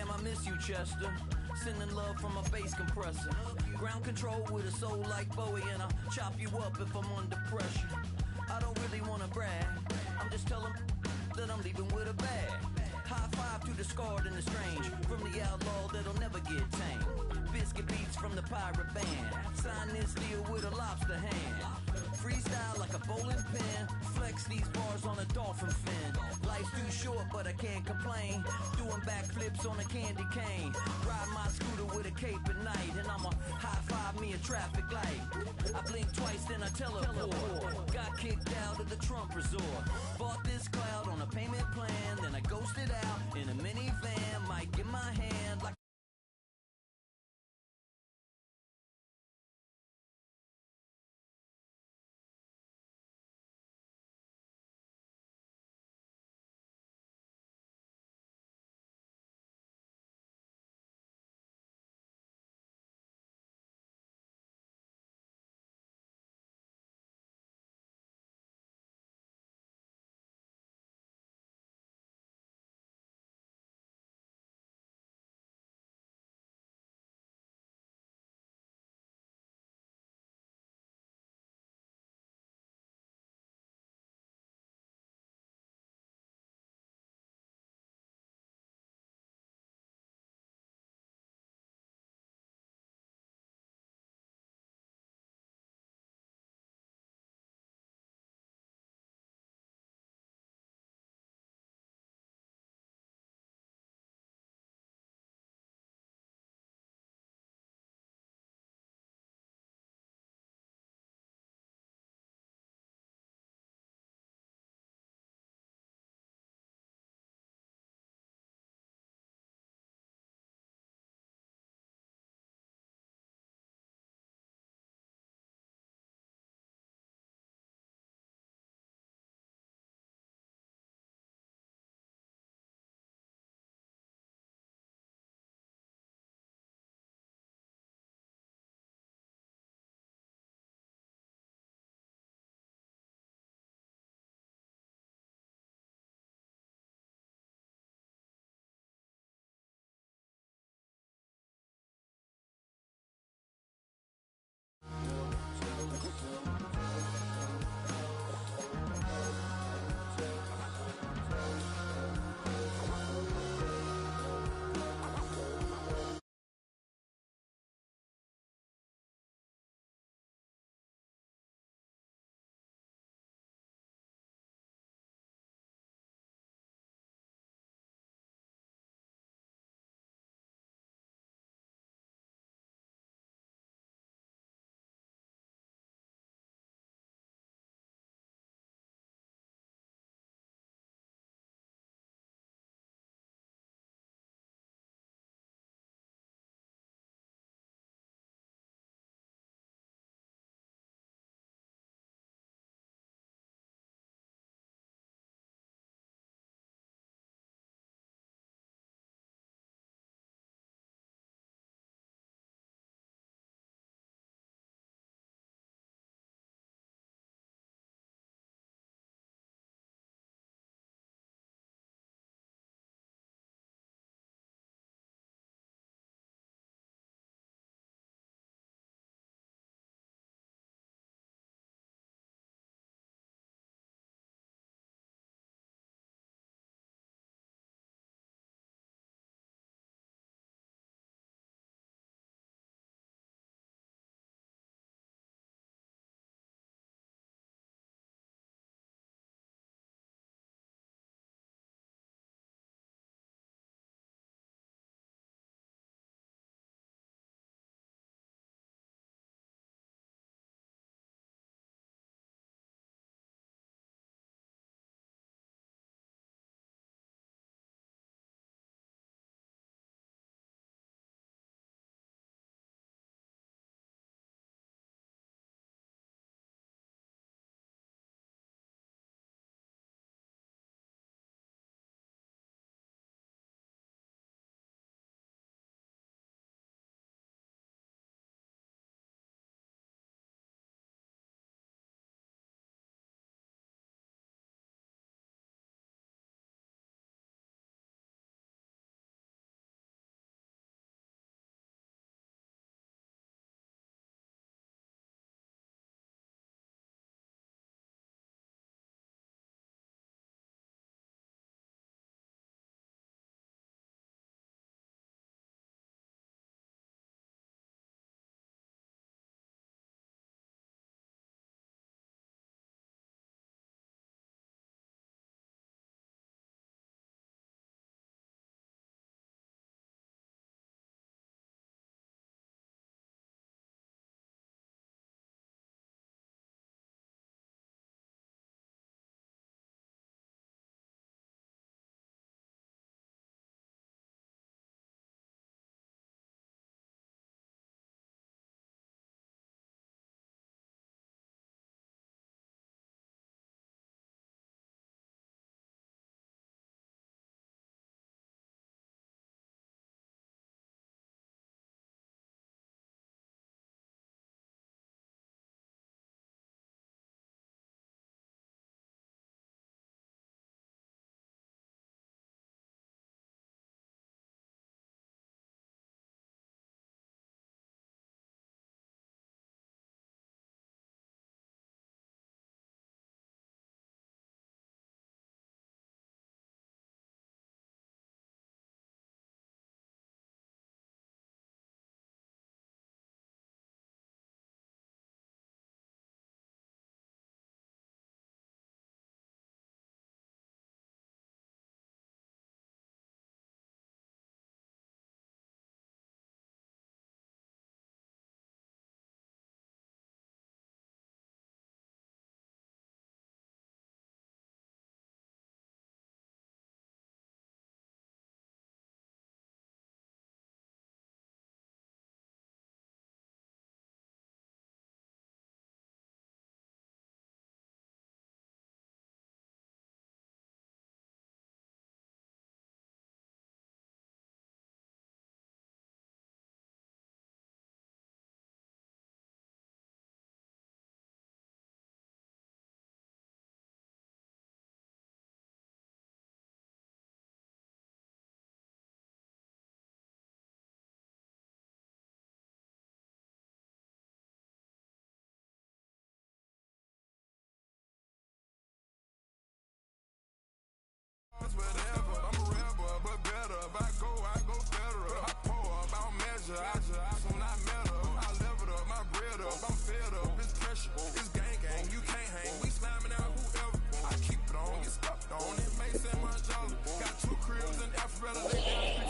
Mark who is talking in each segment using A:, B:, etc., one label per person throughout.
A: Damn, I miss you, Chester. Sending love from a bass compressor. Ground control with a soul like Bowie, and I'll chop you up if I'm under pressure. I don't really wanna brag, I'm just telling that I'm leaving with a bag. High five to the scarred and the strange, from the outlaw that'll never get tamed. Biscuit beats from the pirate band, sign this deal with a lobster hand. Freestyle like a bowling pin, flex these bars on a dolphin fin. Life's too short but I can't complain, doing backflips on a candy cane. Ride my scooter with a cape at night, and I'ma high five me a traffic light. I blink twice then I teleport, got kicked out of the Trump resort. Bought this cloud on a payment plan, then I ghosted out in a minivan. Might get my hand like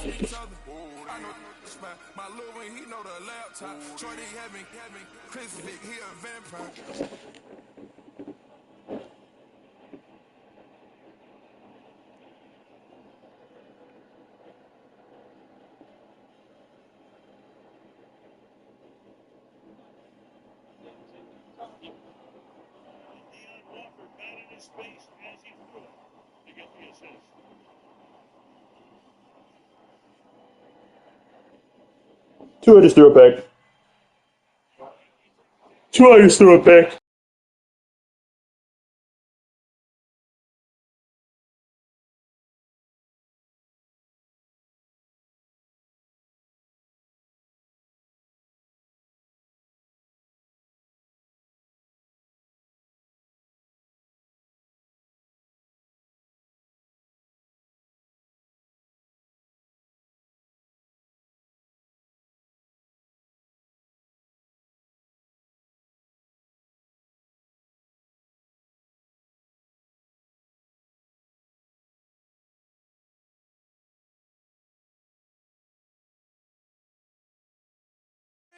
B: each other. I know the spot. My little one, he know the laptop. Shorty having Chris Vick, he a vampire.
C: Space as he threw it to get the assist.
D: Tua just threw it back. Tua just threw it back.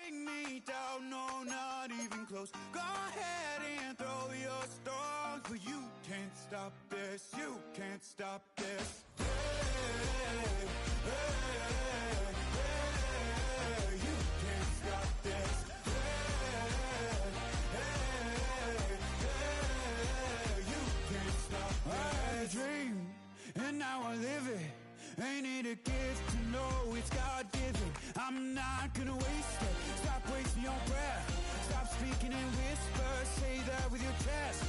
A: Bring me down, no, not even close. Go ahead and throw your stones, but you can't stop this. You can't stop this. Hey, hey, hey, you can't stop this. You can't stop this. I dream, and now I live it. Ain't it a gift to know it's God-given? I'm not gonna waste it. Stop wasting your breath. Stop speaking in whispers. Say that with your chest.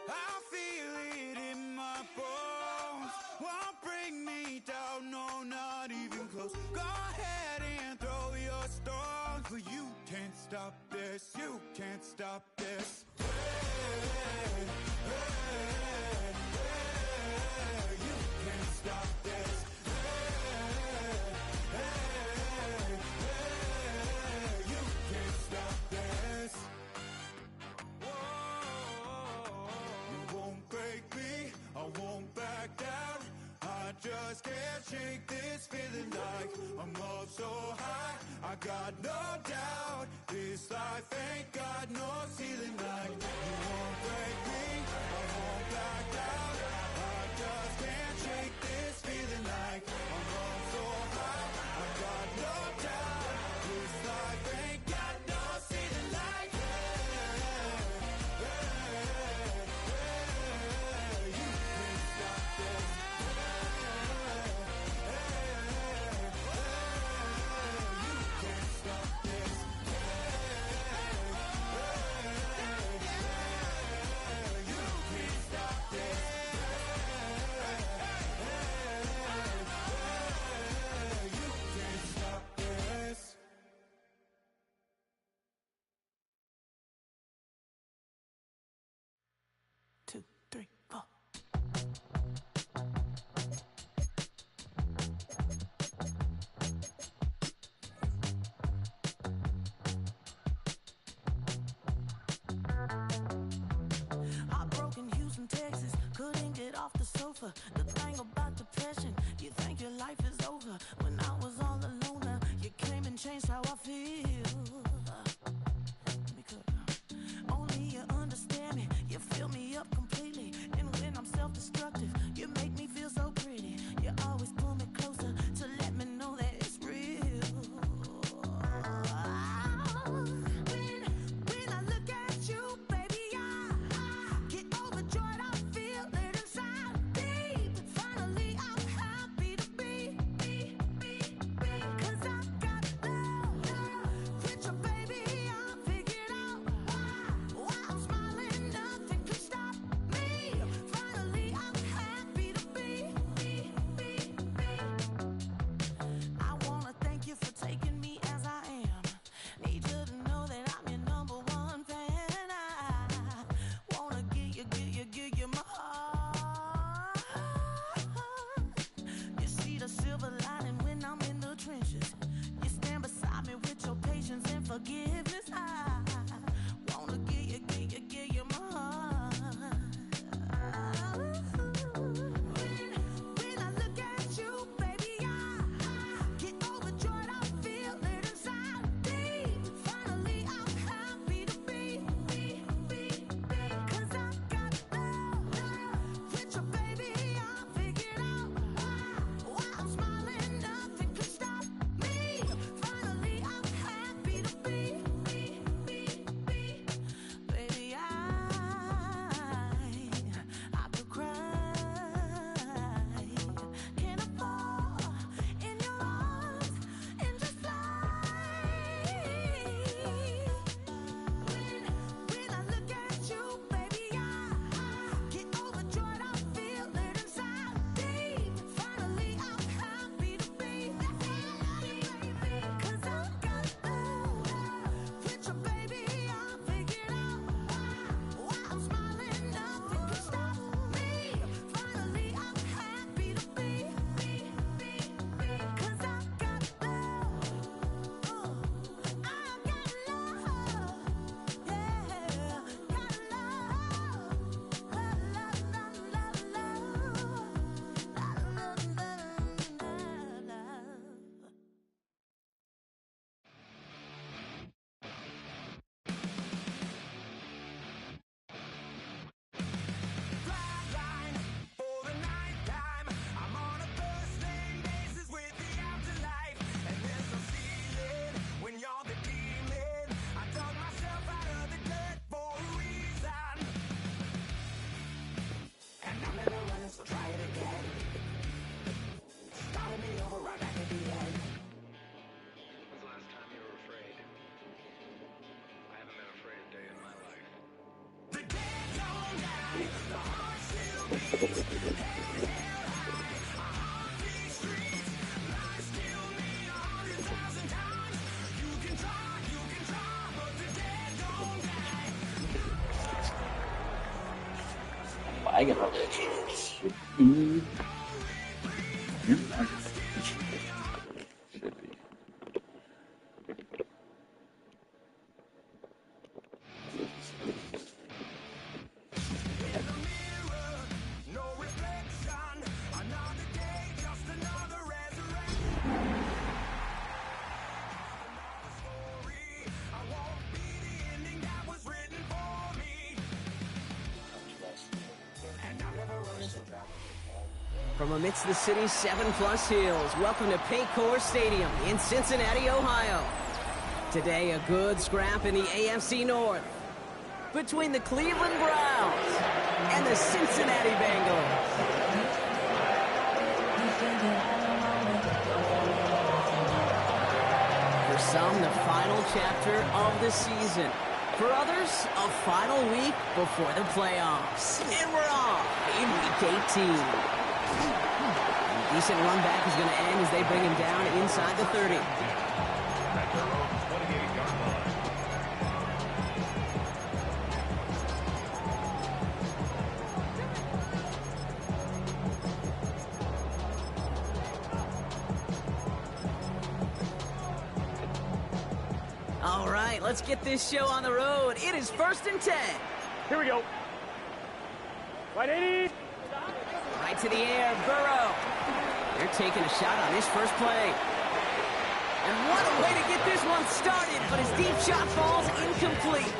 A: I feel it in my bones. Won't bring me down, no, not even close. Go ahead and throw your stones, but you can't stop this. You can't stop this. Hey, hey, hey, you can't stop this. You can't stop this. You won't break me, I won't back down. I just can't shake this feeling like I'm up so high. I got no doubt, this life ain't got no ceiling like. You won't break me, I won't back down. I just can't shake this feeling like I'm up so high. I got no doubt, this life ain't got no ceiling like. You can't stop this. You can't stop this. You can't stop this. You can't stop this. 2, 3, 4. Heartbroken Houston, Texas, couldn't get off the sofa. The thing about depression, you think your life is over. When I was all alone, you came and changed how I feel. Let me cook. Only you understand me, you fill me up completely. And when I'm self-destructive, you make me feel so pretty. You always pull me closer to let me know that it's real. When I look at you, baby, I get overjoyed. I feel it inside deep. Finally, I'm happy to be
E: I get my should be. Should be.
F: From amidst the city's 7+ hills, welcome to Paycor Stadium in Cincinnati, Ohio. Today, a good scrap in the AFC North between the Cleveland Browns and the Cincinnati Bengals. For some, the final chapter of the season. For others, a final week before the playoffs. And we're off in Week 18. Decent run back is going to end as they bring him down inside the 30. All right, let's get this show on the road. It is 1st and 10.
D: Here we go. Right 80.
F: Right to the air, Burrow. They're taking a shot on this first play. And what a way to get this one started, but his deep shot falls incomplete.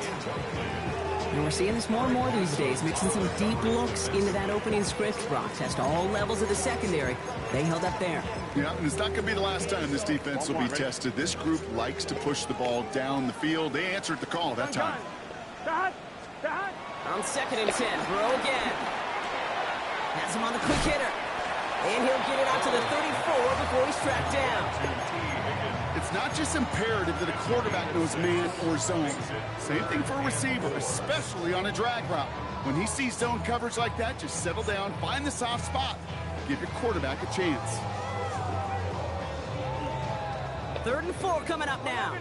F: And we're seeing this more and more these days, mixing some deep looks into that opening script. Brock test all levels of the secondary. They held up there.
G: Yeah, and it's not going to be the last time this defense will be tested. This group likes to push the ball down the field. They answered the call that time.
F: On 2nd and 10, Burrow again. Has him on the quick hitter. And he'll get it out to the 34 before he's tracked down.
G: It's not just imperative that a quarterback knows man or zone. Same thing for a receiver, especially on a drag route. When he sees zone coverage like that, just settle down, find the soft spot. Give your quarterback a chance.
F: 3rd and 4 coming up now.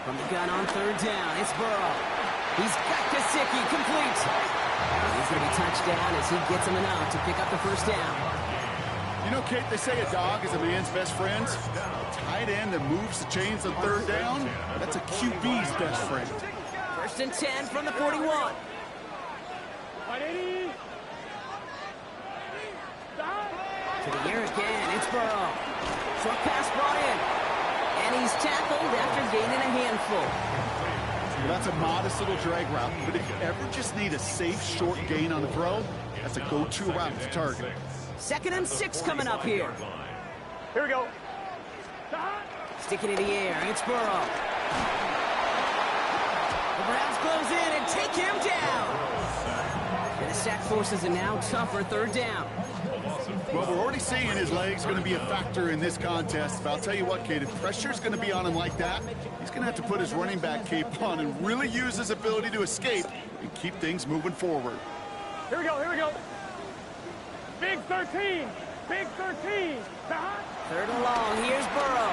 F: From the gun on 3rd down, it's Burrow. He's got Gesicki complete. He's going to be touchdown as he gets him enough to pick up the 1st down.
G: You know, Kate, they say a dog is a man's best friend. A tight end that moves the chains on 3rd down, that's a QB's best friend.
F: 1st and 10 from the 41. To the air again, it's Burrow. Short pass brought in. And he's tackled after gaining a handful.
G: Well, that's a modest little drag route, but if you ever just need a safe, short gain on the throw, that's a go-to route to target.
F: 2nd and 6 coming up here.
D: Here we go.
F: Sticking in the air, it's Burrow. The Browns close in and take him down. And the sack forces a now tougher 3rd down.
G: Well, we're already seeing his legs going to be a factor in this contest. But I'll tell you what, Kate, if pressure's going to be on him like that, he's going to have to put his running back cape on and really use his ability to escape and keep things moving forward.
D: Here we go. Big 13. 13.
F: 3rd and long, here's Burrow.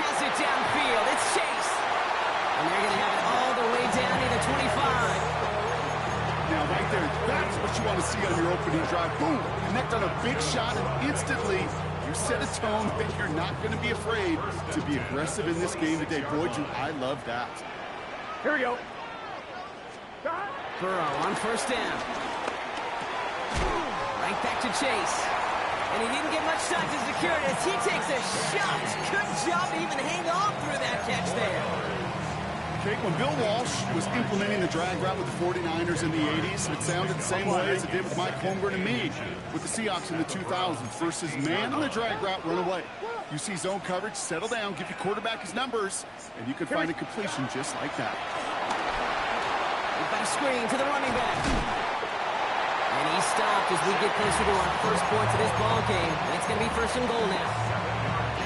F: Has it downfield, it's Chase. And they're going to have it all the way down to the 25.
G: Now, right there, that's what you want to see on your opening drive. Boom! Connect on a big shot, and instantly you set a tone that you're not going to be afraid to be aggressive in this game today. Boy, do I love that.
D: Here we go.
F: Burrow on 1st down. Right back to Chase. And he didn't get much time to secure it as he takes a shot. Good job to even hang on through that catch there.
G: Okay, when Bill Walsh was implementing the drag route with the 49ers in the 80s, it sounded the same way as it did with Mike Holmgren and me with the Seahawks in the 2000s versus man on the drag route, run away. You see zone coverage, settle down, give your quarterback his numbers, and you can find a completion just like that.
F: We've got a screen to the running back. And he stopped as we get closer to our first points of this ball game. And it's going to be 1st and goal now.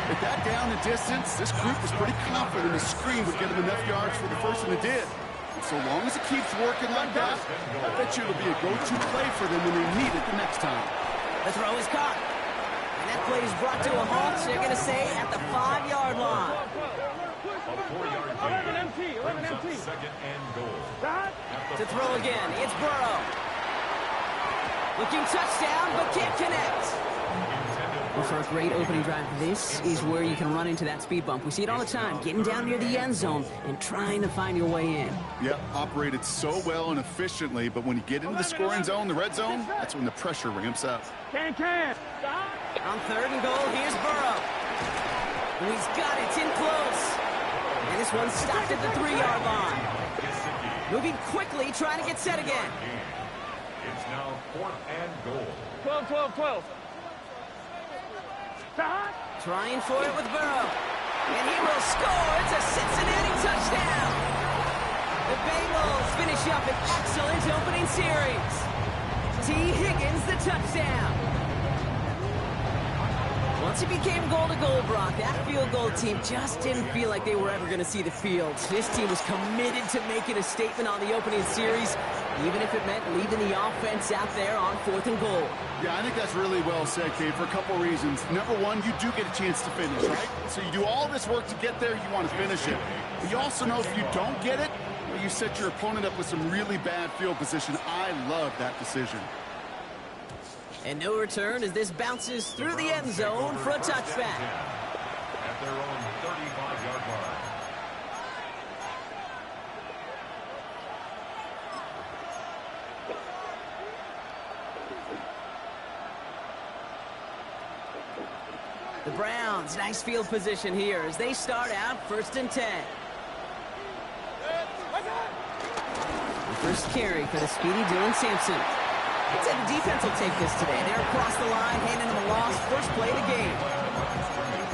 G: At that down and distance, this group was pretty confident the screen would get them enough yards for the 1st, and it did. And so long as it keeps working like that, I bet you it'll be a go-to play for them when they need it the next time.
F: The throw is caught. And that play is brought to a halt, so they're going to say at the 5-yard line.
D: A 4-yard gain. 11 MT. Second and goal.
F: To throw again, it's Burrow. Looking touchdown, but can't connect. Well, for a great opening drive, this is where you can run into that speed bump. We see it all the time, getting down near the end zone and trying to find your way in.
G: Yep, operated so well and efficiently, but when you get into the scoring zone, the red zone, that's when the pressure ramps up.
D: Can.
F: On 3rd and goal, here's Burrow. And he's got it in close. And this one's stopped at the 3-yard line. Moving quickly, trying to get set again.
D: It's now 4th and goal.
C: 12.
F: Trying for it with Burrow. And he will score. It's a Cincinnati touchdown. The Bengals finish up an excellent opening series. T. Higgins, the touchdown. Once it became goal-to-goal, Brock, that field goal team just didn't feel like they were ever going to see the field. This team was committed to making a statement on the opening series, even if it meant leaving the offense out there on 4th and goal.
G: Yeah, I think that's really well said, Kate, for a couple reasons. Number one, you do get a chance to finish, right? So you do all this work to get there, you want to finish it. But you also know if you don't get it, you set your opponent up with some really bad field position. I love that decision.
F: And no return as this bounces through the end zone for a touchback.
D: At their own 35-yard line.
F: The Browns, nice field position here as they start out 1st and 10. The first carry for the speedy Dylan Sampson. I'd say the defense will take this today. They're across the line, handing them a loss. First play of the game.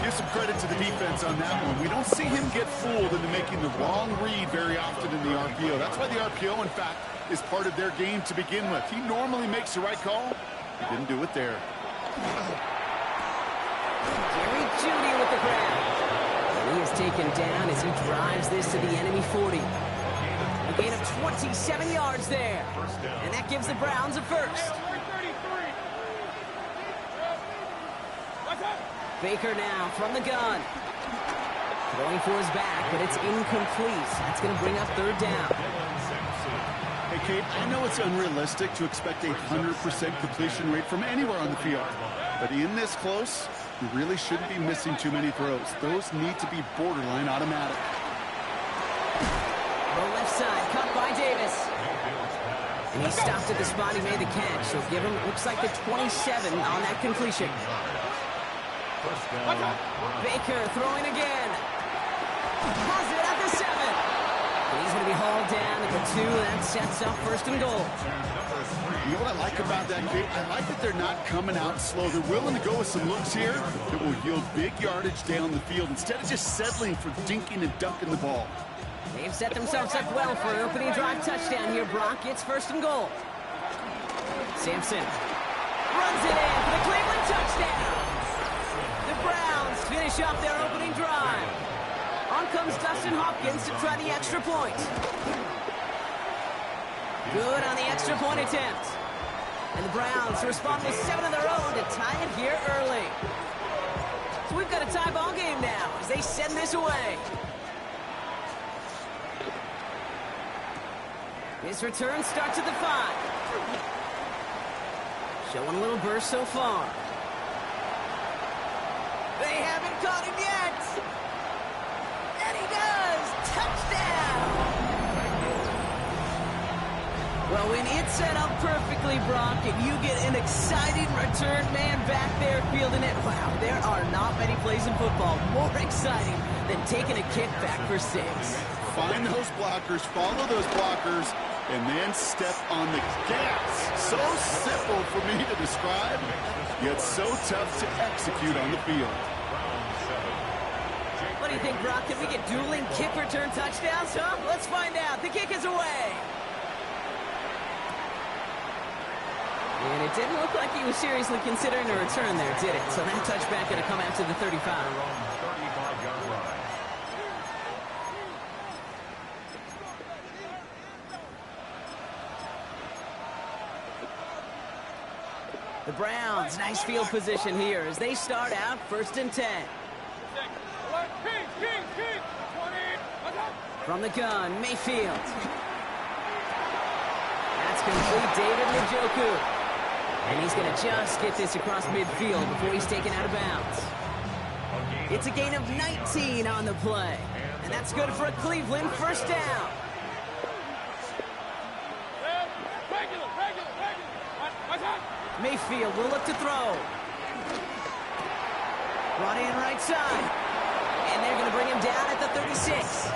G: Give some credit to the defense on that one. We don't see him get fooled into making the wrong read very often in the RPO. That's why the RPO, in fact, is part of their game to begin with. He normally makes the right call. He didn't do it there.
F: Jerry Jeudy with the grab. He is taken down as he drives this to the enemy 40. A gain of 27 yards there. And that gives the Browns a first. Baker now from the gun. Going for his back, but it's incomplete. That's going to bring up 3rd down.
G: Hey, Kate, I know it's unrealistic to expect a 100% completion rate from anywhere on the field. But in this close, you really shouldn't be missing too many throws. Those need to be borderline automatic.
F: The left side, cut by Davis. And he stopped at the spot he made the catch. So give him, looks like the 27 on that completion. Baker throwing again. Has it at the 7. And he's going to be hauled down at the 2. That sets up 1st and goal.
G: You know what I like about that, Kate? I like that they're not coming out slow. They're willing to go with some looks here that will yield big yardage down the field instead of just settling for dinking and dunking the ball.
F: They've set themselves up well for an opening drive touchdown here, Brock. It's 1st and goal. Sampson runs it in for the Cleveland touchdown. The Browns finish up their opening drive. On comes Dustin Hopkins to try the extra point. Good on the extra point attempt. And the Browns respond with 7 of their own to tie it here early. So we've got a tie ball game now as they send this away. This return starts at the 5. Showing a little burst so far. They haven't caught him yet. And he does. Touchdown. Well, when it's set up perfectly, Brock, and you get an exciting return man back there fielding it, wow, there are not many plays in football more exciting than taking a kick back for 6.
G: Find those blockers, follow those blockers, and then step on the gas. So simple for me to describe, yet so tough to execute on the field.
F: What do you think, Brock? Can we get dueling kick return touchdowns, huh? Let's find out. The kick is away. And it didn't look like he was seriously considering a return there, did it? So that touchback going to come out to the 35.
D: 35-yard line.
F: The Browns, nice field position here as they start out 1st and 10. From the gun, Mayfield. That's complete, David Njoku. And he's going to just get this across midfield before he's taken out of bounds. It's a gain of 19 on the play. And that's good for a Cleveland first down. Mayfield will look to throw. Brought in right side. And they're going to bring him down at the 36.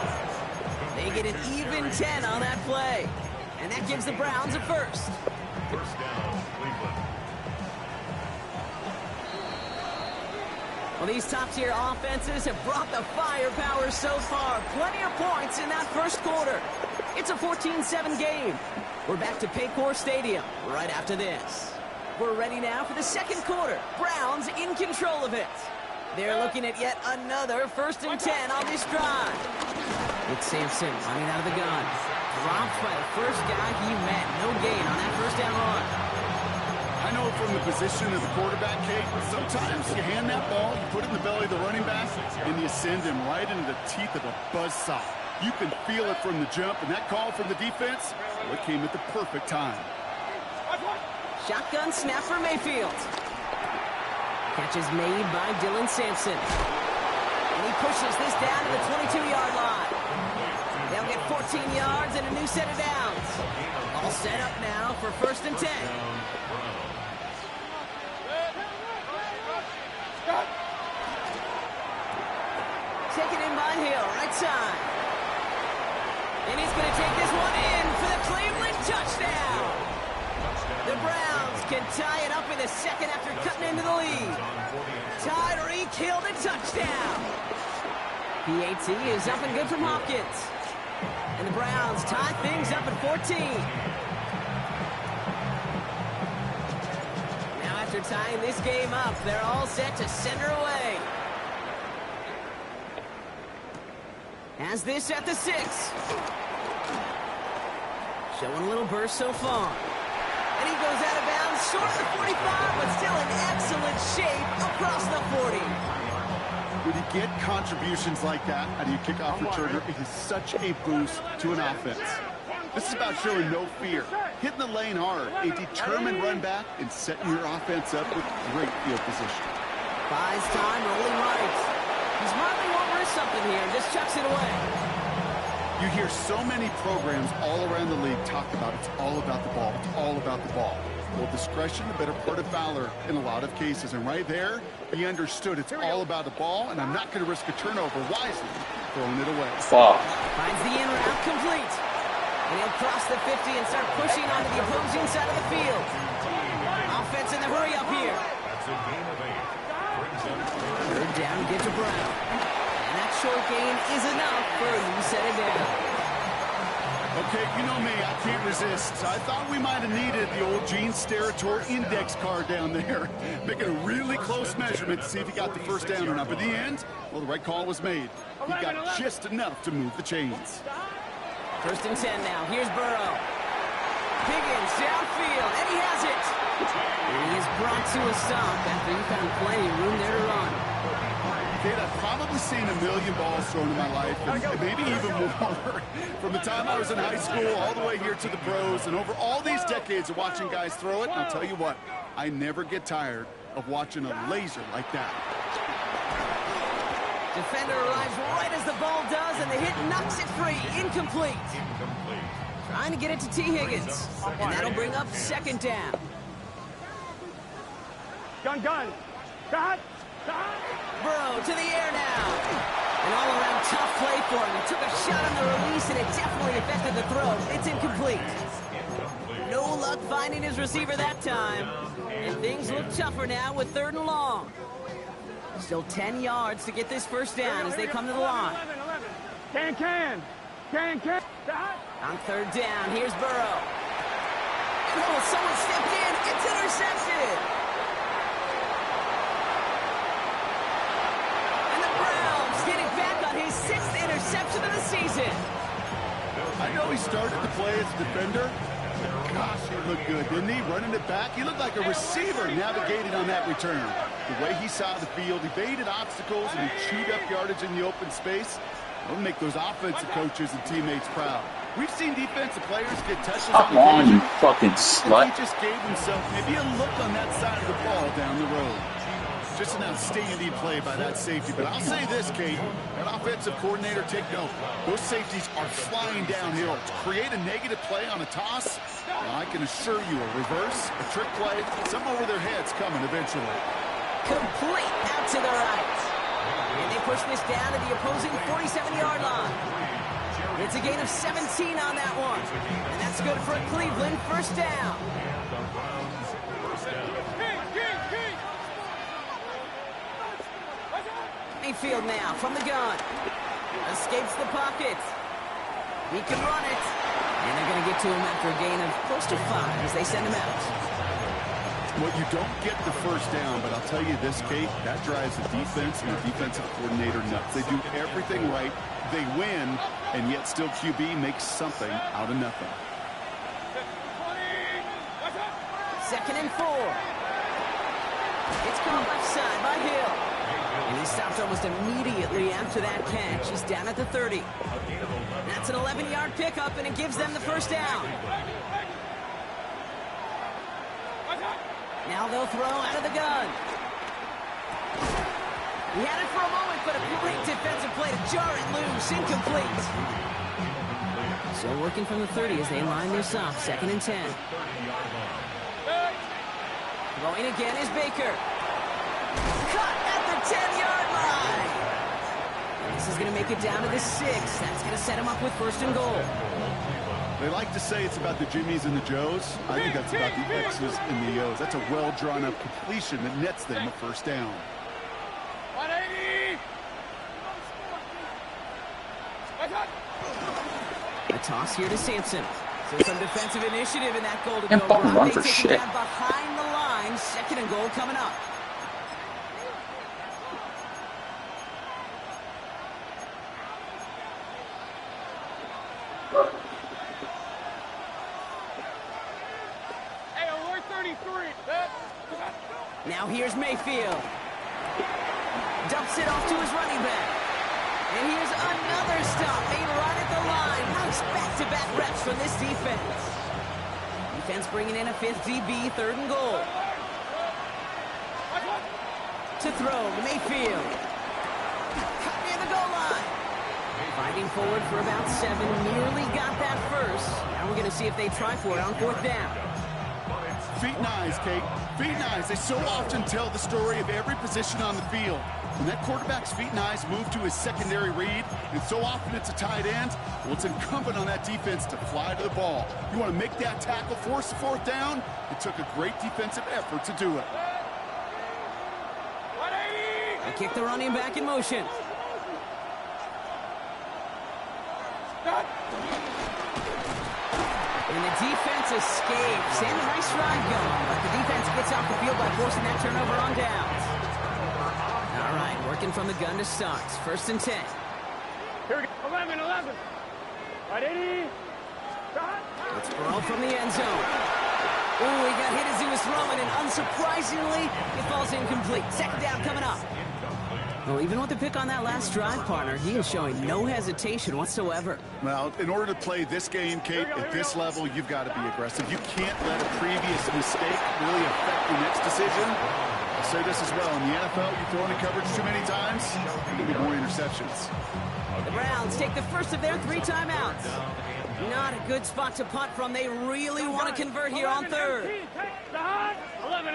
F: They get an even 10 on that play. And that gives the Browns a first.
D: First down, Cleveland.
F: Well, these top-tier offenses have brought the firepower so far. Plenty of points in that first quarter. It's a 14-7 game. We're back to Paycor Stadium right after this. We're ready now for the second quarter. Browns in control of it. They're looking at yet another 1st and 10 on this drive. It's Sampson running out of the gun. Dropped by the first guy he met. No gain on that first down run.
G: I know from the position of the quarterback, Kate, sometimes you hand that ball, you put it in the belly of the running back, and you send him right into the teeth of a buzzsaw. You can feel it from the jump, and that call from the defense, well, it came at the perfect time.
F: Shotgun snap for Mayfield. Catch is made by Dylan Sampson. And he pushes this down to the 22-yard line. They'll get 14 yards and a new set of downs. All set up now for 1st and 10. Taken in by Hill, right side. And he's going to take this one in for the Cleveland touchdown. The Browns can tie it up in the second after cutting into the lead. Tyreek Hill to touchdown. PAT is up and good from Hopkins. And the Browns tie things up at 14. Now after tying this game up, they're all set to send her away. Has this at the 6. Showing a little burst so far. And he goes out of bounds short of the 45, but still in excellent shape across the 40.
G: When you get contributions like that out of your kickoff returner, it is such a boost to an offense. This is about showing no fear, hitting the lane hard, a determined run back, and setting your offense up with great field position.
F: Buys time, rolling right. He smartly won't risk something here and just chucks it away.
G: You hear so many programs all around the league talk about it's all about the ball, it's all about the ball. Well, discretion, the better part of valor in a lot of cases. And right there, he understood it's all about the ball, and I'm not going to risk a turnover wisely, throwing it away.
F: Finds the in route complete. And he'll cross the 50 and start pushing onto the opposing side of the field. Offense in the hurry up here.
D: That's a gain of 8. Brings up
F: 3rd down, get to Brown. And that short gain is enough for a new set of down.
G: Okay, you know me, I can't resist. I thought we might have needed the old Gene Steratore index card down there. Making a really close measurement to see if he got the first down or not. But in the end, well, the right call was made. He got just enough to move the chains.
F: 1st and 10 now. Here's Burrow. Higgins downfield, and he has it. And he is brought to a stop after he found plenty of room there to run.
G: Kate, I've probably seen a million balls thrown in my life, and maybe even more. From the time I was in high school all the way here to the pros, and over all these decades of watching guys throw it, and I'll tell you what, I never get tired of watching a laser like that.
F: Defender arrives right as the ball does, and the hit knocks it free. Incomplete. Trying to get it to T. Higgins. And that'll bring up 2nd down.
C: Gun. Got.
F: Burrow to the air now. An all-around tough play for him. He took a shot on the release, and it definitely affected the throw. It's incomplete. No luck finding his receiver that time. And things look tougher now with 3rd and long. Still 10 yards to get this first down as they come to the line.
C: Can.
F: On 3rd down, here's Burrow. And oh, someone stepped in. It's intercepted. And the Browns get it back on his 6th interception of the season.
G: I know he started to play as a defender. Gosh, he looked good, didn't he? Running it back. He looked like a receiver navigating on that return. The way he saw the field, he baited obstacles, and he chewed up yardage in the open space. It'll make those offensive coaches and teammates proud. We've seen defensive players get touches
E: Come
G: on
E: on, you
G: occasion.
E: fucking slut.
G: He just gave himself maybe a look on that side of the ball down the road. Just an outstanding play by that safety. But I'll say this, Kate, that offensive coordinator, take note. Those safeties are flying downhill. To create a negative play on a toss, well, I can assure you a reverse, a trick play, something over their heads coming eventually.
F: Complete out to the right. And they push this down to the opposing 47-yard line. It's a gain of 17 on that one. And that's good for Cleveland. First down. Mayfield now from the gun. Escapes the pocket. He can run it. And they're going to get to him after a gain of close to 5 as they send him out.
G: Well, you don't get the first down, but I'll tell you this, Kate, that drives the defense and the defensive coordinator nuts. They do everything right. They win, and yet still QB makes something out of nothing.
F: 2nd and 4. It's called left side by Hill. And he stopped almost immediately after that catch. He's down at the 30. That's an 11-yard pickup, and it gives them the first down. Now they'll throw out of the gun. He had it for a moment, but a great defensive play to jar it loose. Incomplete. So working from the 30 as they line this up. 2nd and 10. Throwing again is Baker. Cut at the 10-yard line. And this is going to make it down to the 6. That's going to set him up with 1st and goal.
G: They like to say it's about the Jimmies and the Joes. I think that's about the X's and the O's. That's a well-drawn-up completion that nets them a first down.
C: 180.
F: A toss here to Sampson. So some defensive initiative in that goal to
E: Can't
F: go.
E: fucking run
F: They
E: for
F: take
E: shit.
F: him down behind the line. 2nd and goal coming up.
C: Hey, we're 33.
F: Now here's Mayfield. Dumps it off to his running back. And here's another stop made right at the line. Nice back-to-back reps from this defense. Defense bringing in a 5th DB, 3rd and goal. To throw, Mayfield. Cut near the goal line. Fighting forward for about 7. Nearly got that first. Now we're going to see if they try for it on 4th down.
G: Feet and eyes, Kate. Feet and eyes. They so often tell the story of every position on the field. When that quarterback's feet and eyes move to his secondary read, and so often it's a tight end, well, it's incumbent on that defense to fly to the ball. You want to make that tackle, force the 4th down? It took a great defensive effort to do it.
F: They kick the running back in motion. And the defense escapes. And a nice ride going. But the defense gets off the field by forcing that turnover on downs. All right, working from the gun to start. 1st and 10.
C: Here we go. 11. 180.
F: It's Burrow from the end zone. Ooh, he got hit as he was throwing, and unsurprisingly, it falls incomplete. 2nd down coming up. Well, even with the pick on that last drive, partner, he is showing no hesitation whatsoever.
G: Well, in order to play this game, Kate, at this level, you've got to be aggressive. You can't let a previous mistake really affect your next decision. I'll say this as well. In the NFL, you throw into coverage too many times, there'll be more interceptions.
F: The Browns take the first of their 3 timeouts. Not a good spot to punt from. They really want to convert here on 3rd.
C: 11.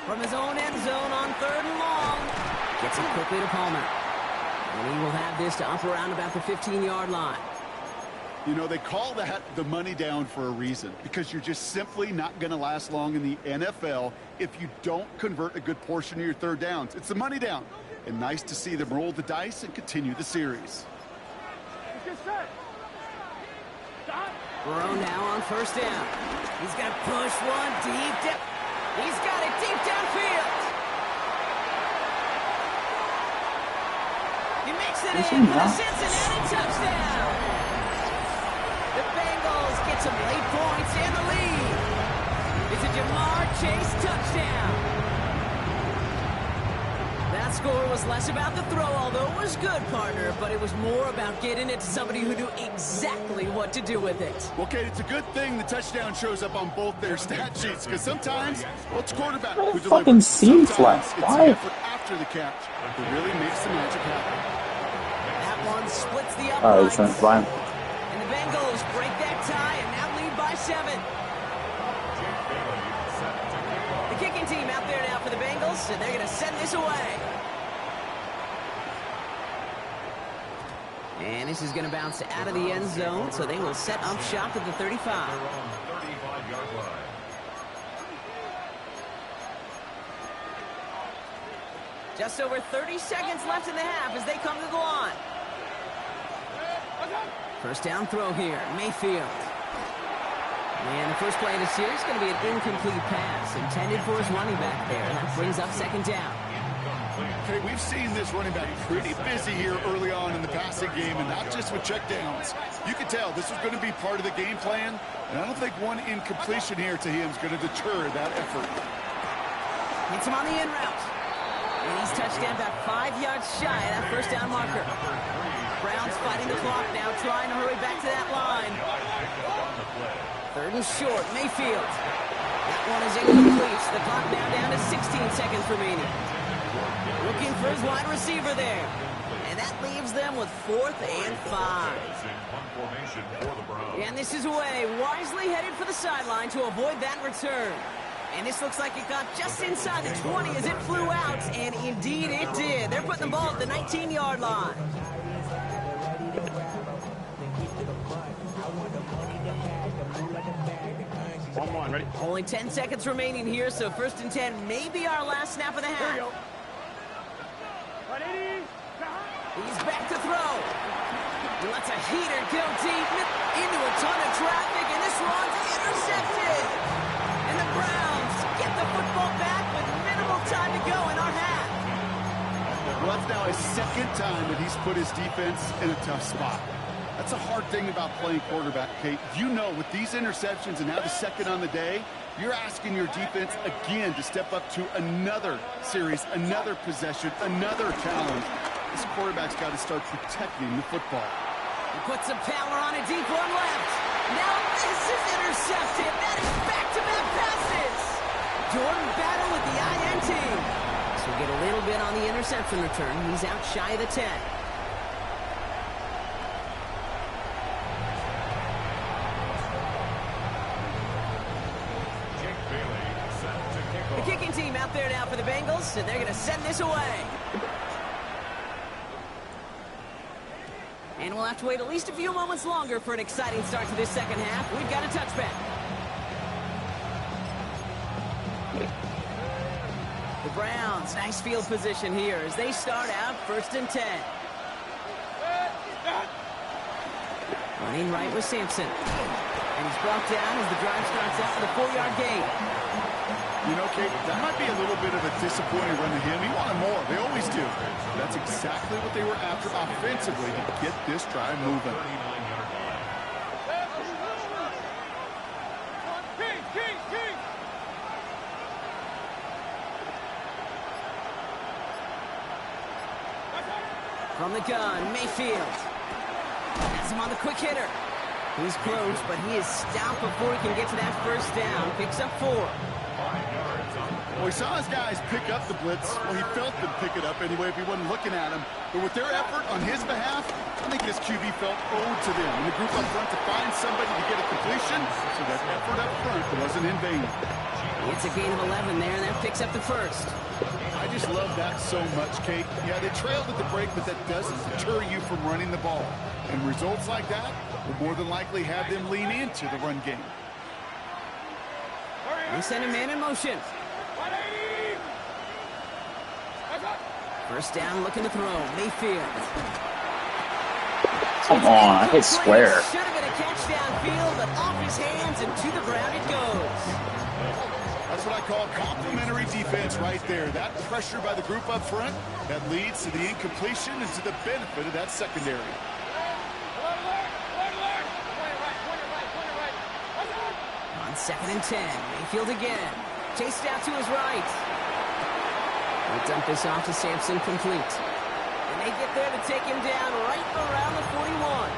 F: From his own end zone on 3rd and long. Gets it quickly to Palmer. And he will have this to up around about the 15-yard line.
G: You know, they call that the money down for a reason, because you're just simply not going to last long in the NFL if you don't convert a good portion of your 3rd downs. It's the money down. And nice to see them roll the dice and continue the series.
F: Burrow now on 1st down. He's got to push one deep. He's got it deep downfield. He makes it in for the Cincinnati touchdown. The Bengals get some late points and the lead. It's a Jamar Chase touchdown. score was less about the throw, although it was good, partner, but it was more about getting it to somebody who knew exactly what to do with it.
G: Well, Kate, it's a good thing the touchdown shows up on both their stat sheets, because sometimes, well, it's quarterback who delivers.
E: Fucking seam flap.
G: It's
E: Why?
G: the effort after the catch that really makes the magic happen.
F: That one splits the
E: Alright,
F: uprights.
E: it's fine.
F: And the Bengals break that tie and now lead by 7. The kicking team out there now for the Bengals, and they're going to send this away. And this is going to bounce out of the end zone, so they will set up shop at the 35. Just over 30 seconds left in the half as they come to the line. First down throw here, Mayfield. And the first play of the series is going to be an incomplete pass intended for his running back there. That brings up second down.
G: Okay, we've seen this running back pretty busy here early on in the passing game, and not just with checkdowns. You can tell this was going to be part of the game plan, and I don't think one incompletion here to him is going to deter that effort.
F: Hits him on the in route. And he's touched down about 5 yards shy of that first down marker. Browns fighting the clock now, trying to hurry back to that line. Third and short, Mayfield. That one is incomplete. The clock now down to 16 seconds remaining. Looking for his wide receiver there. And that leaves them with 4th and 5. And this is away, wisely headed for the sideline to avoid that return. And this looks like it got just inside the 20 as it flew out, and indeed it did. They're putting the ball at the 19-yard line.
D: On, ready?
F: Only 10 seconds remaining here, so 1st and 10 may be our last snap of the half. He's back to throw. He lets a heater go deep into a ton of traffic, and this one's intercepted. And the Browns get the football back with minimal time to go in our half.
G: Well, that's now his second time that he's put his defense in a tough spot. That's a hard thing about playing quarterback, Kate. You know, with these interceptions and now the second on the day, you're asking your defense again to step up to another series, another possession, another challenge. This quarterback's got to start protecting the football.
F: He puts some power on a deep one left. Now this is intercepted. That is back-to-back passes. Jordan Battle with the INT. So we get a little bit on the interception return. He's out shy of the 10. The kicking team out there now for the Bengals, and they're going to send this away. And we'll have to wait at least a few moments longer for an exciting start to this second half. We've got a touchback. The Browns, nice field position here as they start out 1st and 10. Running right with Sampson. And he's brought down as the drive starts out with a 4-yard gain.
G: You know, Kate, that might be a little bit of a disappointing run to him. He wanted more. They always do. That's exactly what they were after offensively to get this drive moving.
F: From the gun, Mayfield. Has him on the quick hitter. He's close, but he is stopped before he can get to that first down. Picks up 4.
G: Well, he saw his guys pick up the blitz. Well, he felt them pick it up anyway if he wasn't looking at him. But with their effort on his behalf, I think this QB felt owed to them. And the group up front to find somebody to get a completion, so that effort up front wasn't in vain.
F: It's a gain of 11 there, and that picks up the first.
G: I just love that so much, Kate. Yeah, they trailed at the break, but that doesn't deter you from running the ball. And results like that will more than likely have them lean into the run game.
F: They send a man in motion. First down, looking to throw. Mayfield.
E: Come on, I hit square.
F: Should have been a catch downfield, but off his hands and to the ground it goes.
G: That's what I call complementary defense right there. That pressure by the group up front, that leads to the incompletion and to the benefit of that secondary. On 2nd and 10, Mayfield again. Chased out to his right.
F: They dump this off to Sampson, complete. And they get there to take him down right around the 41.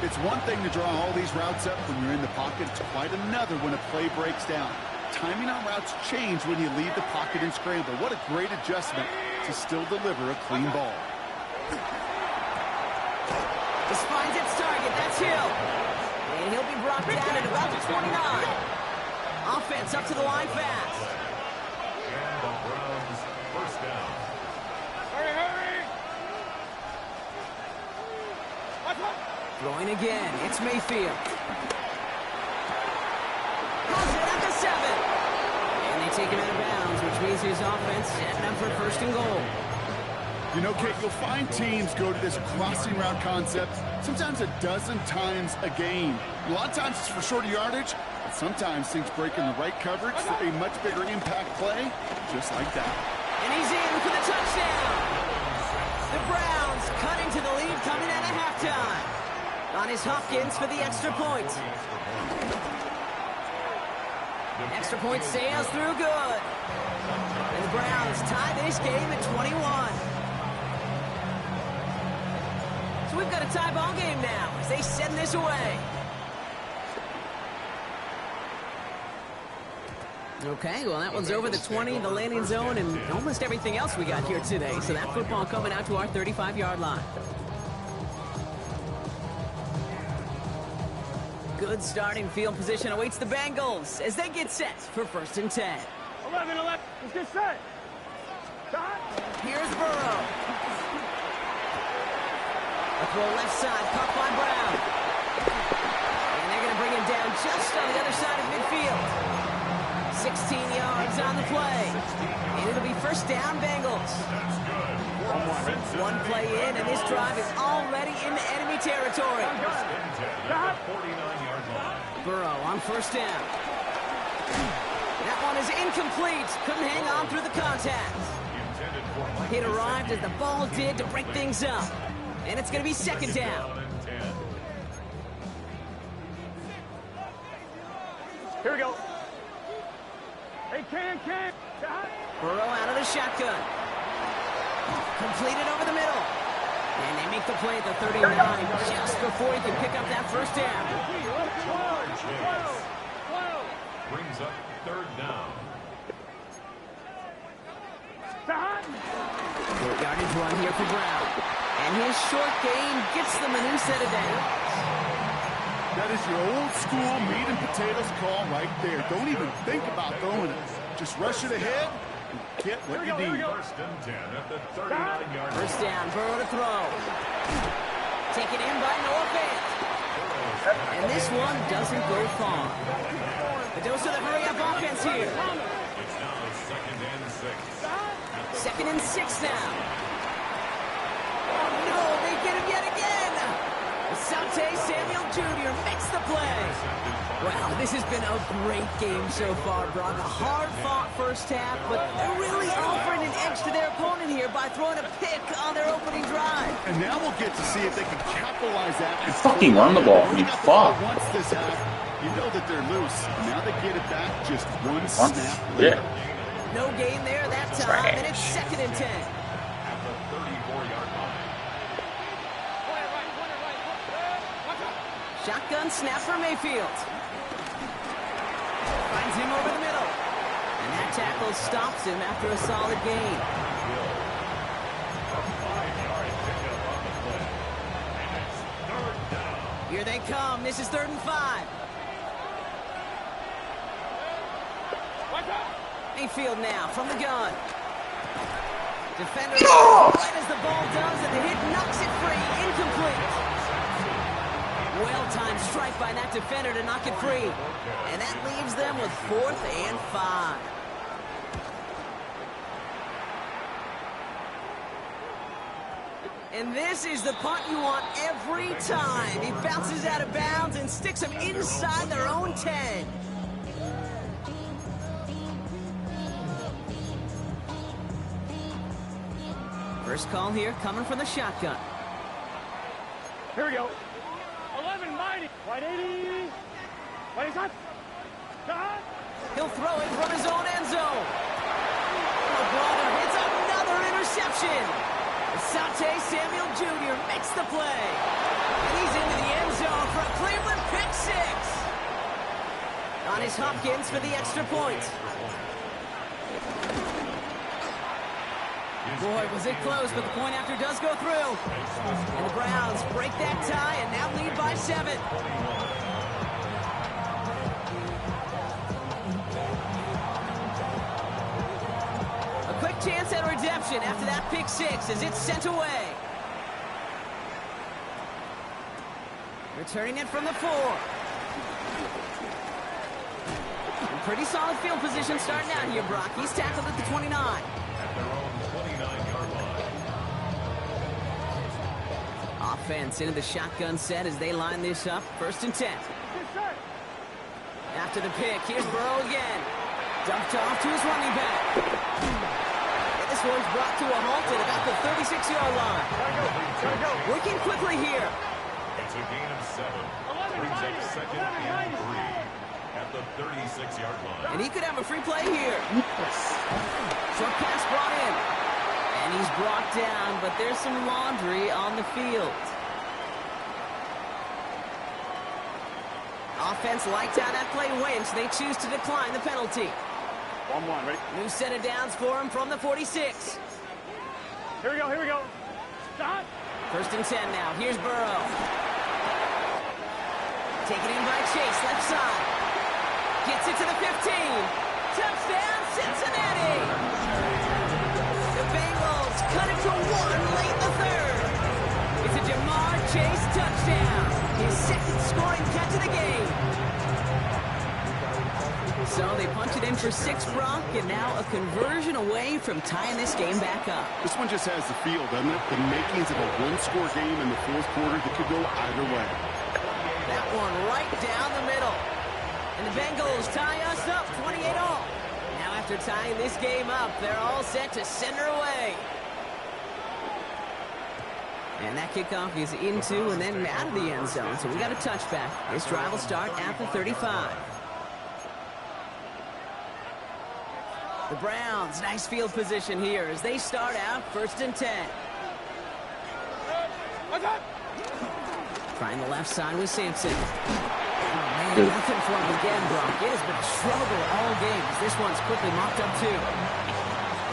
G: It's one thing to draw all these routes up when you're in the pocket. It's quite another when a play breaks down. Timing on routes change when you leave the pocket and scramble. What a great adjustment to still deliver a clean ball.
F: This finds its target. That's Hill. And he'll be brought down at about the 29. Offense up to the line fast.
D: And the Browns first down.
C: Hurry, hurry! Watch out!
F: Throwing again. It's Mayfield. Throws it at the 7. And they take him out of bounds, which means his offense setting up for first and goal.
G: You know, Kate, you'll find teams go to this crossing route concept sometimes a dozen times a game. A lot of times it's for shorter yardage, but sometimes things break in the right coverage for a much bigger impact play, just like that.
F: And he's in for the touchdown. The Browns cutting to the lead coming out of halftime. On his Hopkins for the extra point. Extra point sails through good. And the Browns tie this game at 21. So we've got a tie ball game now as they send this away. Okay, well that one's over the 20, the landing zone, and almost everything else we got here today. So that football coming out to our 35-yard line. Good starting field position awaits the Bengals as they get set for first and 10.
C: 11, let's get set. Shot.
F: Here's Burrow. A throw left side, caught by Brown. And they're going to bring him down just on the other side of midfield. 16 yards on the play. And it'll be first down, Bengals. One play in, and this drive is already in the enemy territory. Burrow on first down. That one is incomplete. Couldn't hang on through the contact. Hit arrived as the ball did to break things up. And it's going to be second down.
C: Here we go. Hey, can.
F: Burrow out of the shotgun. Completed over the middle. And they make the play at the 39 just before he can pick up that first down.
D: Brings up third down.
F: Short yardage run here for Brown. And his short gain gets them a new set of downs.
G: That is your old school meat and potatoes call right there. Don't even think about throwing it. Just rush it ahead and get what you need.
D: First and 10 at the 39-yard line.
F: First down, Burrow to throw. Taken in by Noah Fant. And this one doesn't go far. But those are the hurry-up offense here.
D: It's now second and 6.
F: Second and 6 now. Oh, no, they get him yet again. Saute Samuel Jr. makes the play. Wow, this has been a great game so far, Brock. A hard-fought first half, but they're really offering an edge to their opponent here by throwing a pick on their opening drive.
G: And now we'll get to see if they can capitalize that. And
E: Fucking run the ball, you fuck.
G: Once this half, you know that they're loose. Now they get it back just one snap later.
E: Yeah.
F: No gain there that time, and it's second and 10.
D: At the 34-yard line.
F: Shotgun snap for Mayfield. Finds him over the middle. And that tackle stops him after a solid gain. Here they come. This is 3rd and 5. Mayfield now from the gun. Defender right as the ball does, and the hit knocks it free. Incomplete. Well-timed strike by that defender to knock it free. And that leaves them with 4th and 5. And this is the punt you want every time. He bounces out of bounds and sticks them inside their own 10. First call here coming from the shotgun.
C: Here we go. 11 mighty. White 80. White is hot. Shot.
F: He'll throw it from his own end zone. A Waller hits another interception. Asante Samuel Jr. makes the play. And he's into the end zone for a Cleveland pick six. On his Hopkins for the extra point. Boy, was it close, but the point after does go through. And the Browns break that tie and now lead by 7. A quick chance at redemption after that pick six as it's sent away. Returning it from the 4. And pretty solid field position starting out here, Brock. He's tackled at the 29. Offense into the shotgun set as they line this up. 1st and 10. After the pick, here's Burrow again. Dumped off to his running back. And this one's brought to a halt at about the 36-yard line. Working quickly here.
D: It's a gain of 7. Brings up 2nd and 3 at the 36-yard line.
F: And he could have a free play here. Short pass brought in. And he's brought down, but there's some laundry on the field. Offense lights out that play wins. They choose to decline the penalty.
C: 1-1, ready?
F: New set of downs for him from the 46.
C: Here we go. Stop.
F: 1st and 10 now. Here's Burrow. Taken in by Chase, left side. Gets it to the 15. Touchdown, Cincinnati! The Bengals cut it to 1 late in the 3rd. It's a Jamar Chase touchdown. His 2nd scoring catch of the game. So they punch it in for 6, Brock, and now a conversion away from tying this game back up.
G: This one just has the feel, doesn't it? The makings of a one-score game in the 4th quarter that could go either way.
F: That one right down the middle. And the Bengals tie us up 28 all. Now after tying this game up, they're all set to send her away. And that kickoff is into and then out of the end zone. So we got a touchback. This drive will start at the 35. The Browns, nice field position here as they start out 1st and 10. Trying the left side with Sampson. Oh, man, nothing for him again, Brock. It has been a struggle all game. This one's quickly mocked up, too.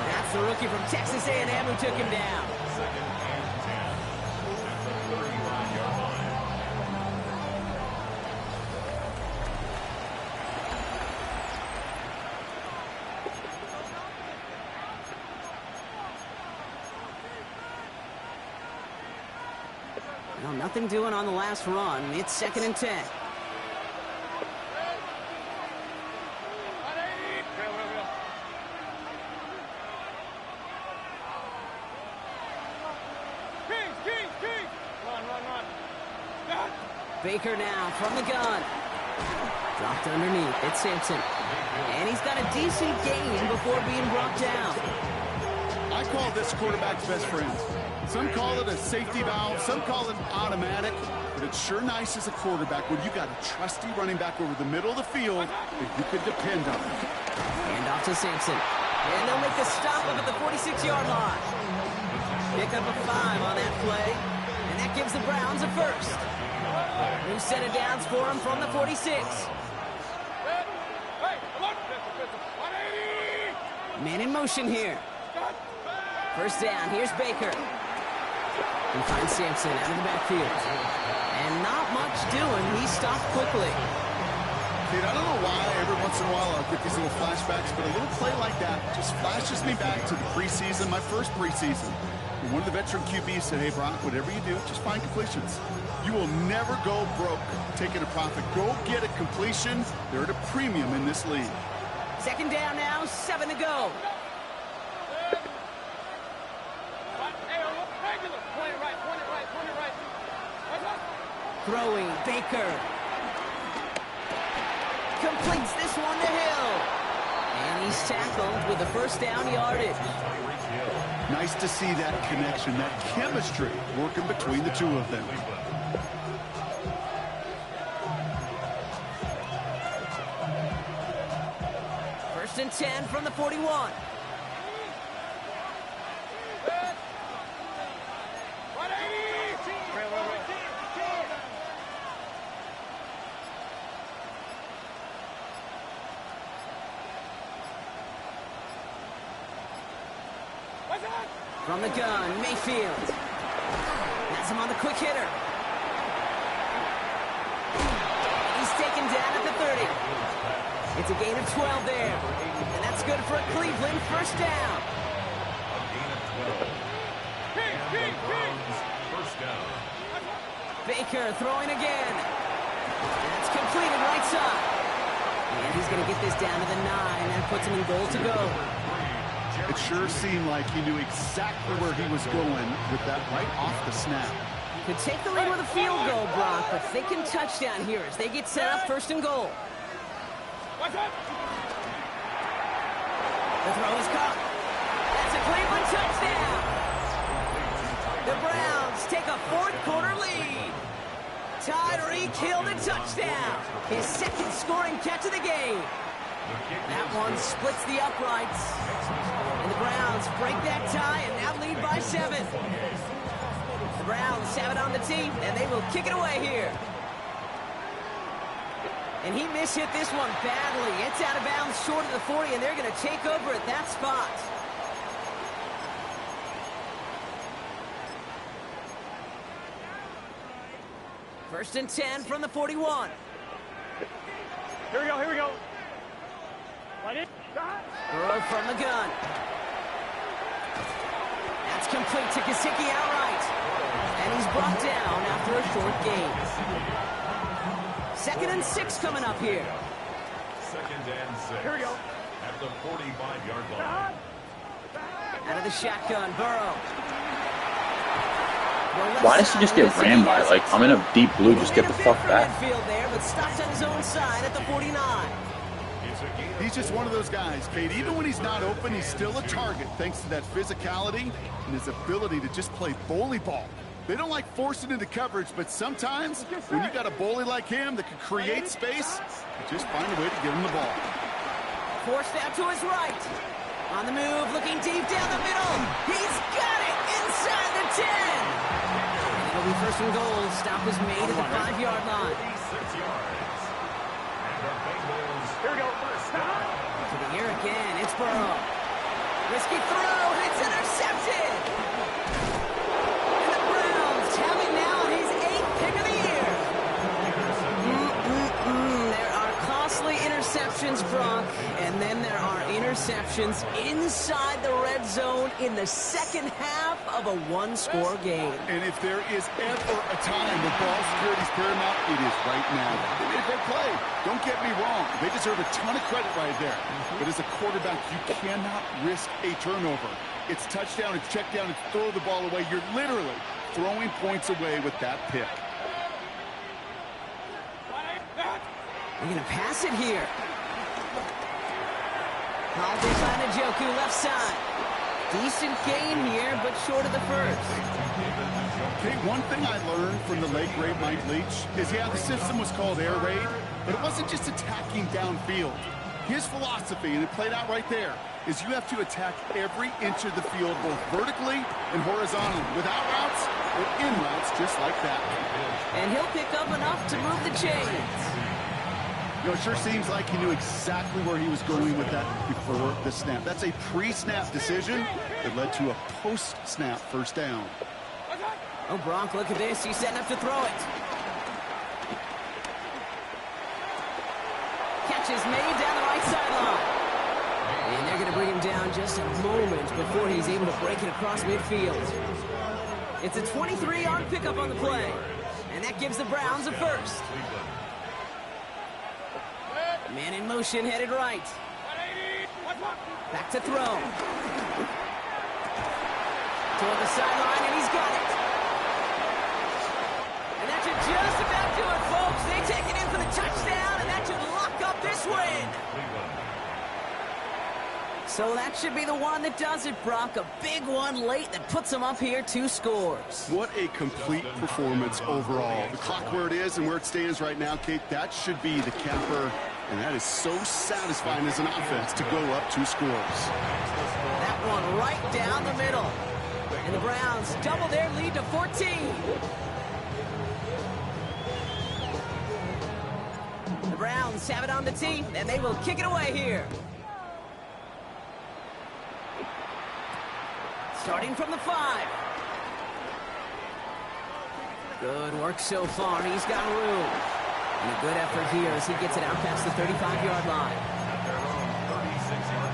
F: That's the rookie from Texas A&M who took him down.
D: 2nd and 10 at the 35-yard line.
F: Well, nothing doing on the last run. It's 2nd and 10. Baker now from the gun. Dropped underneath. It's Sampson. And he's got a decent gain before being brought down.
G: I call this quarterback's best friend. Some call it a safety valve, some call it automatic, but it's sure nice as a quarterback when you got a trusty running back over the middle of the field that you can depend on.
F: And off to Sampson. And they'll make the stop up at the 46-yard line. Pick up a 5 on that play. And that gives the Browns a 1st. New set of downs for him from the 46. Man in motion here. 1st down. Here's Baker. He finds Sampson out of the backfield. And not much doing. He stopped quickly.
G: Dude, I don't know why every once in a while I'll get these little flashbacks, but a little play like that just flashes me back to the preseason, my first preseason. And one of the veteran QBs said, hey, Brock, whatever you do, just find completions. You will never go broke taking a profit. Go get a completion. They're at a premium in this league.
F: 2nd down now, 7 to go. Throwing, Baker. Completes this one to Hill. And he's tackled with the 1st down yardage.
G: Nice to see that connection, that chemistry working between the two of them.
F: First and 10 from the 41. From the gun, Mayfield. Has him on the quick hitter. He's taken down at the 30. It's a gain of 12 there. And that's good for a Cleveland first down.
D: A gain of 12. And the Browns first down.
F: Baker throwing again. That's completed right side. And he's going to get this down to the 9. That puts him in goal to go.
G: It sure seemed like he knew exactly where he was going with that right off the snap.
F: Could take the lead with a field goal, Brock, but thinking touchdown here as they get set up first and goal. The throw is caught. That's a Cleveland touchdown. The Browns take a fourth quarter lead. Tyreek Hill a touchdown. His second scoring catch of the game. That one splits the uprights. And the Browns break that tie and now lead by 7. The Browns have it on the tee, and they will kick it away here. And he mishit this one badly. It's out of bounds short of the 40, and they're going to take over at that spot. First and 10 from the 41.
C: Here we go, here we go.
F: Burrow from the gun. That's complete to Gesicki outright. And he's brought down after a short gain. 2nd and 6 coming up here.
D: 2nd and 6.
C: Here we go.
D: At the 45-yard line.
F: Out of the shotgun, Burrow.
E: Why does he just get ran by? Like, I'm in a deep blue, just get the fuck back.
F: There, but stops on his own side at the 49.
G: He's just one of those guys, Kate. Even when he's not open, he's still a target thanks to that physicality and his ability to just play bully ball. They don't like forcing into coverage, but sometimes when you got a bully like him that can create space, you just find a way to give him the ball.
F: Forced out to his right. On the move, looking deep down the middle. He's got it inside the 10. And it'll be first and goal. Stop is made at the 5-yard line.
D: 36 yards. And our Bengals.
C: Here we go.
F: To the air again. It's Burrow. Risky throw. And it's intercepted. And the Browns have it now on his 8th pick of the year. There are costly interceptions, Brock. And then there are interceptions inside the red zone in the second half of a one-score game.
G: And if there is ever a time where ball security is paramount, it is right now. They made a great play. Don't get me wrong. They deserve a ton of credit right there. But as a quarterback, you cannot risk a turnover. It's touchdown, it's check down, it's throw the ball away. You're literally throwing points away with that pick.
F: They're going to pass it here. All behind Njoku, left side. Decent gain here, but short of the first.
G: Okay, one thing I learned from the late great Mike Leach is, yeah, the system was called air raid, but it wasn't just attacking downfield. His philosophy, and it played out right there, is you have to attack every inch of the field, both vertically and horizontally, without routes or in routes, just like that.
F: And he'll pick up enough to move the chains.
G: You know, it sure seems like he knew exactly where he was going with that before the snap. That's a pre-snap decision that led to a post-snap first down.
F: Oh, Bronk, look at this. He's setting up to throw it. Catch is made down the right sideline. And they're going to bring him down just a moment before he's able to break it across midfield. It's a 23-yard pickup on the play. And that gives the Browns a first. Man in motion, headed right. Back to throw. Toward the sideline, and he's got it. And that should just about do it, folks. They take it in for the touchdown, and that should lock up this win. So that should be the one that does it, Brock. A big one late that puts them up here 2 scores.
G: What a complete performance overall. The clock where it is and where it stands right now, Kate, that should be the capper. And that is so satisfying as an offense to go up 2 scores.
F: That one right down the middle. And the Browns double their lead to 14. The Browns have it on the tee, and they will kick it away here. Starting from the 5. Good work so far. He's got room. And a good effort here as he gets it out past the 35-yard line.
D: At their own 36-yard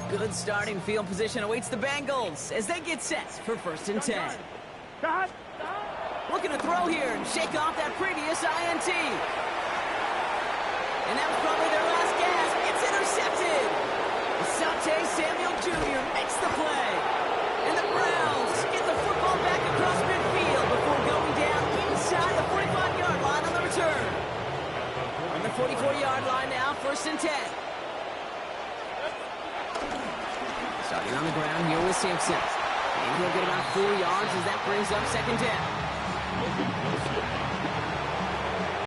D: line.
F: Good starting field position awaits the Bengals as they get set for 1st and 10.
C: Cut.
F: Looking to throw here and shake off that previous INT. And that was probably their last gasp. It's intercepted. Asante Samuel Jr. makes the play. And the Browns get the football back across midfield before going down inside the 45-yard line on the return. On the 44-yard line now, 1st and 10. Starting on the ground here with Simpson. And he'll get about 4 yards as that brings up 2nd down.